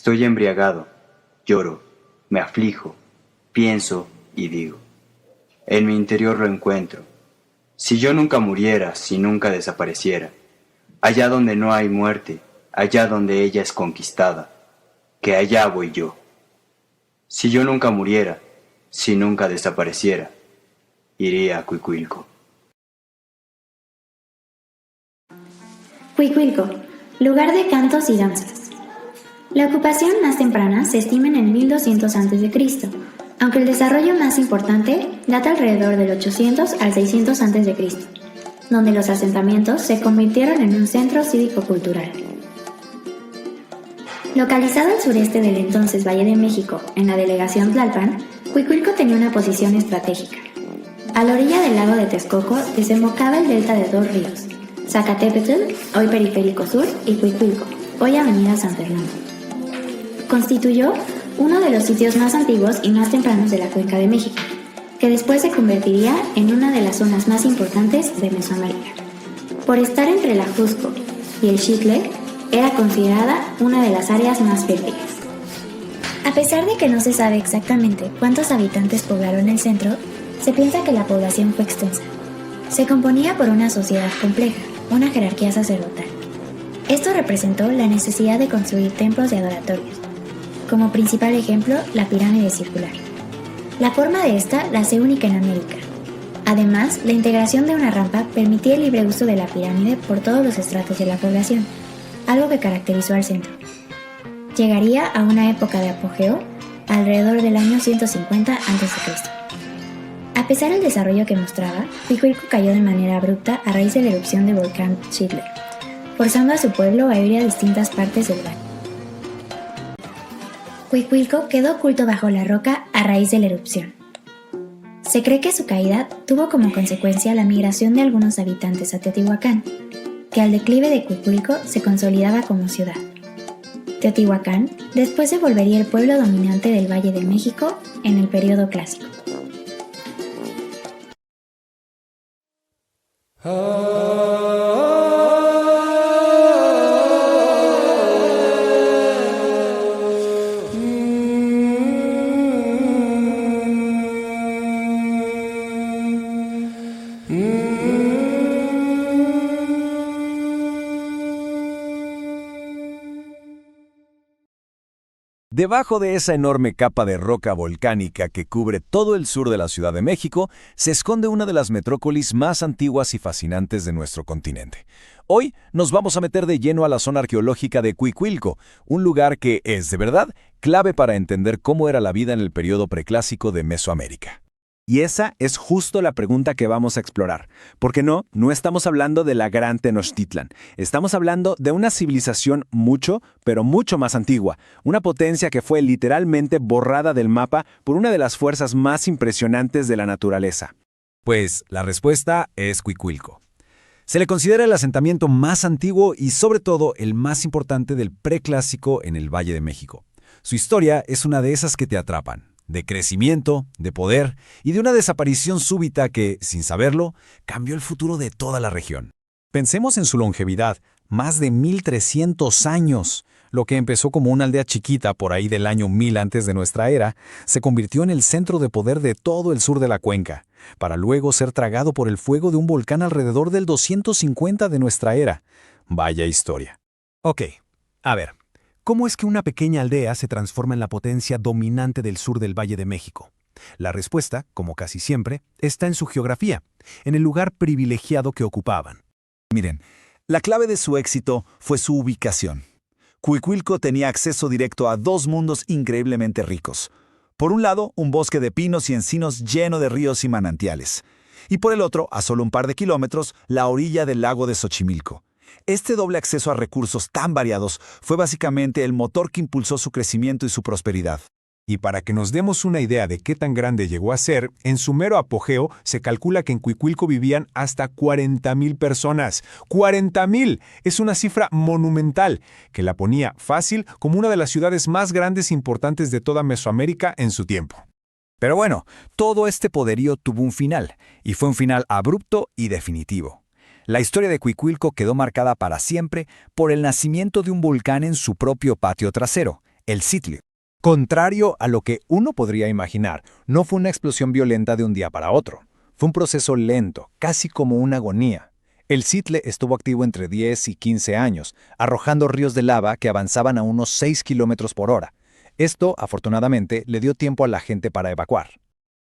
Estoy embriagado, lloro, me aflijo, pienso y digo. En mi interior lo encuentro. Si yo nunca muriera, si nunca desapareciera, allá donde no hay muerte, allá donde ella es conquistada, que allá voy yo. Si yo nunca muriera, si nunca desapareciera, iría a Cuicuilco. Cuicuilco, lugar de cantos y danzas. La ocupación más temprana se estima en el 1200 a.C., aunque el desarrollo más importante data alrededor del 800 al 600 a.C., donde los asentamientos se convirtieron en un centro cívico-cultural. Localizado al sureste del entonces Valle de México, en la delegación Tlalpan, Cuicuilco tenía una posición estratégica. A la orilla del lago de Texcoco desembocaba el delta de dos ríos, Zacatepetl, hoy Periférico Sur, y Cuicuilco, hoy Avenida San Fernando. Constituyó uno de los sitios más antiguos y más tempranos de la Cuenca de México, que después se convertiría en una de las zonas más importantes de Mesoamérica. Por estar entre el Ajusco y el Xitle, era considerada una de las áreas más fértiles. A pesar de que no se sabe exactamente cuántos habitantes poblaron el centro, se piensa que la población fue extensa. Se componía por una sociedad compleja, una jerarquía sacerdotal. Esto representó la necesidad de construir templos y adoratorios. Como principal ejemplo, la pirámide circular. La forma de esta la hace única en América. Además, la integración de una rampa permitía el libre uso de la pirámide por todos los estratos de la población, algo que caracterizó al centro. Llegaría a una época de apogeo alrededor del año 150 a.C. A pesar del desarrollo que mostraba, Cuicuilco cayó de manera abrupta a raíz de la erupción del volcán Xitle, forzando a su pueblo a ir a distintas partes del valle. Cuicuilco quedó oculto bajo la roca a raíz de la erupción. Se cree que su caída tuvo como consecuencia la migración de algunos habitantes a Teotihuacán, que al declive de Cuicuilco se consolidaba como ciudad. Teotihuacán después se volvería el pueblo dominante del Valle de México en el período clásico. Debajo de esa enorme capa de roca volcánica que cubre todo el sur de la Ciudad de México, se esconde una de las metrópolis más antiguas y fascinantes de nuestro continente. Hoy nos vamos a meter de lleno a la zona arqueológica de Cuicuilco, un lugar que es, de verdad, clave para entender cómo era la vida en el periodo preclásico de Mesoamérica. Y esa es justo la pregunta que vamos a explorar. Porque no estamos hablando de la gran Tenochtitlan. Estamos hablando de una civilización mucho, pero mucho más antigua. Una potencia que fue literalmente borrada del mapa por una de las fuerzas más impresionantes de la naturaleza. Pues la respuesta es Cuicuilco. Se le considera el asentamiento más antiguo y sobre todo el más importante del preclásico en el Valle de México. Su historia es una de esas que te atrapan. De crecimiento, de poder y de una desaparición súbita que, sin saberlo, cambió el futuro de toda la región. Pensemos en su longevidad, más de 1300 años. Lo que empezó como una aldea chiquita por ahí del año 1000 antes de nuestra era, se convirtió en el centro de poder de todo el sur de la cuenca, para luego ser tragado por el fuego de un volcán alrededor del 250 de nuestra era. Vaya historia. Ok, a ver. ¿Cómo es que una pequeña aldea se transforma en la potencia dominante del sur del Valle de México? La respuesta, como casi siempre, está en su geografía, en el lugar privilegiado que ocupaban. Miren, la clave de su éxito fue su ubicación. Cuicuilco tenía acceso directo a dos mundos increíblemente ricos. Por un lado, un bosque de pinos y encinos lleno de ríos y manantiales. Y por el otro, a solo un par de kilómetros, la orilla del lago de Xochimilco. Este doble acceso a recursos tan variados fue básicamente el motor que impulsó su crecimiento y su prosperidad. Y para que nos demos una idea de qué tan grande llegó a ser, en su mero apogeo se calcula que en Cuicuilco vivían hasta 40,000 personas. ¡40,000! Es una cifra monumental, que la ponía fácil como una de las ciudades más grandes e importantes de toda Mesoamérica en su tiempo. Pero bueno, todo este poderío tuvo un final, y fue un final abrupto y definitivo. La historia de Cuicuilco quedó marcada para siempre por el nacimiento de un volcán en su propio patio trasero, el Sitli. Contrario a lo que uno podría imaginar, no fue una explosión violenta de un día para otro. Fue un proceso lento, casi como una agonía. El Sitli estuvo activo entre 10 y 15 años, arrojando ríos de lava que avanzaban a unos 6 kilómetros por hora. Esto, afortunadamente, le dio tiempo a la gente para evacuar.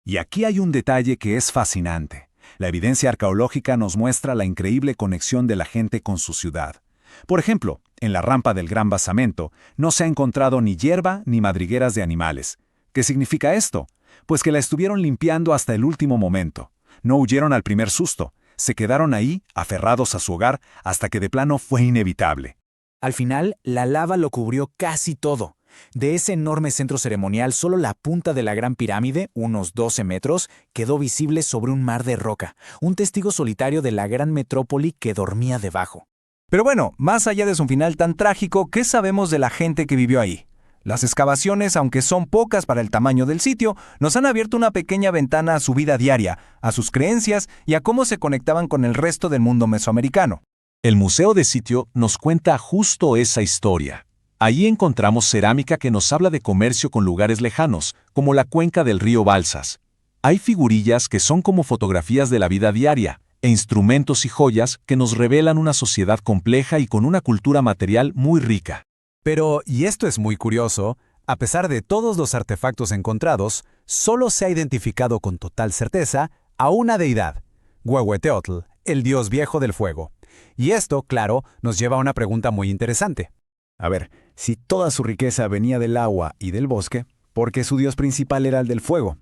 Y aquí hay un detalle que es fascinante. La evidencia arqueológica nos muestra la increíble conexión de la gente con su ciudad. Por ejemplo, en la rampa del Gran Basamento no se ha encontrado ni hierba ni madrigueras de animales. ¿Qué significa esto? Pues que la estuvieron limpiando hasta el último momento. No huyeron al primer susto. Se quedaron ahí, aferrados a su hogar, hasta que de plano fue inevitable. Al final, la lava lo cubrió casi todo. De ese enorme centro ceremonial, solo la punta de la Gran Pirámide, unos 12 metros, quedó visible sobre un mar de roca, un testigo solitario de la gran metrópoli que dormía debajo. Pero bueno, más allá de su final tan trágico, ¿qué sabemos de la gente que vivió ahí? Las excavaciones, aunque son pocas para el tamaño del sitio, nos han abierto una pequeña ventana a su vida diaria, a sus creencias y a cómo se conectaban con el resto del mundo mesoamericano. El Museo de Sitio nos cuenta justo esa historia. Allí encontramos cerámica que nos habla de comercio con lugares lejanos, como la cuenca del río Balsas. Hay figurillas que son como fotografías de la vida diaria, e instrumentos y joyas que nos revelan una sociedad compleja y con una cultura material muy rica. Pero, y esto es muy curioso, a pesar de todos los artefactos encontrados, solo se ha identificado con total certeza a una deidad, Huehueteotl, el dios viejo del fuego. Y esto, claro, nos lleva a una pregunta muy interesante. A ver, si toda su riqueza venía del agua y del bosque, ¿por qué su dios principal era el del fuego?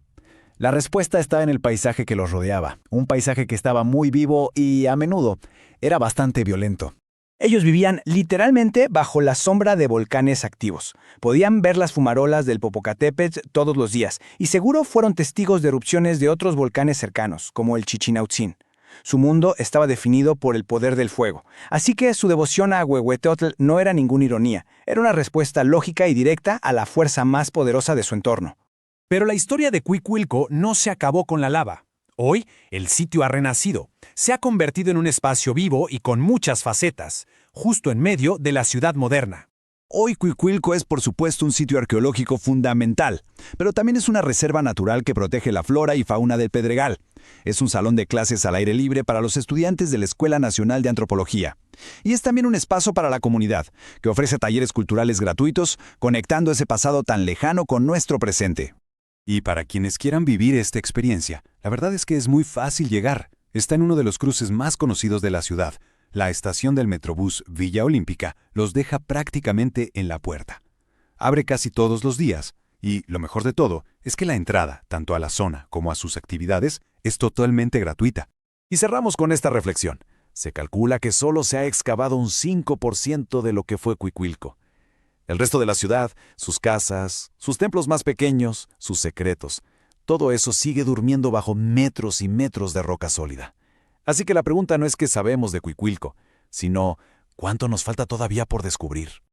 La respuesta está en el paisaje que los rodeaba, un paisaje que estaba muy vivo y, a menudo, era bastante violento. Ellos vivían literalmente bajo la sombra de volcanes activos. Podían ver las fumarolas del Popocatépetl todos los días, y seguro fueron testigos de erupciones de otros volcanes cercanos, como el Chichinautzin. Su mundo estaba definido por el poder del fuego, así que su devoción a Huehueteotl no era ninguna ironía, era una respuesta lógica y directa a la fuerza más poderosa de su entorno. Pero la historia de Cuicuilco no se acabó con la lava. Hoy, el sitio ha renacido. Se ha convertido en un espacio vivo y con muchas facetas, justo en medio de la ciudad moderna. Hoy Cuicuilco es por supuesto un sitio arqueológico fundamental, pero también es una reserva natural que protege la flora y fauna del Pedregal. Es un salón de clases al aire libre para los estudiantes de la Escuela Nacional de Antropología. Y es también un espacio para la comunidad, que ofrece talleres culturales gratuitos, conectando ese pasado tan lejano con nuestro presente. Y para quienes quieran vivir esta experiencia, la verdad es que es muy fácil llegar. Está en uno de los cruces más conocidos de la ciudad. La estación del Metrobús Villa Olímpica los deja prácticamente en la puerta. Abre casi todos los días, y lo mejor de todo es que la entrada, tanto a la zona como a sus actividades, es totalmente gratuita. Y cerramos con esta reflexión. Se calcula que solo se ha excavado un 5% de lo que fue Cuicuilco. El resto de la ciudad, sus casas, sus templos más pequeños, sus secretos, todo eso sigue durmiendo bajo metros y metros de roca sólida. Así que la pregunta no es qué sabemos de Cuicuilco, sino ¿cuánto nos falta todavía por descubrir?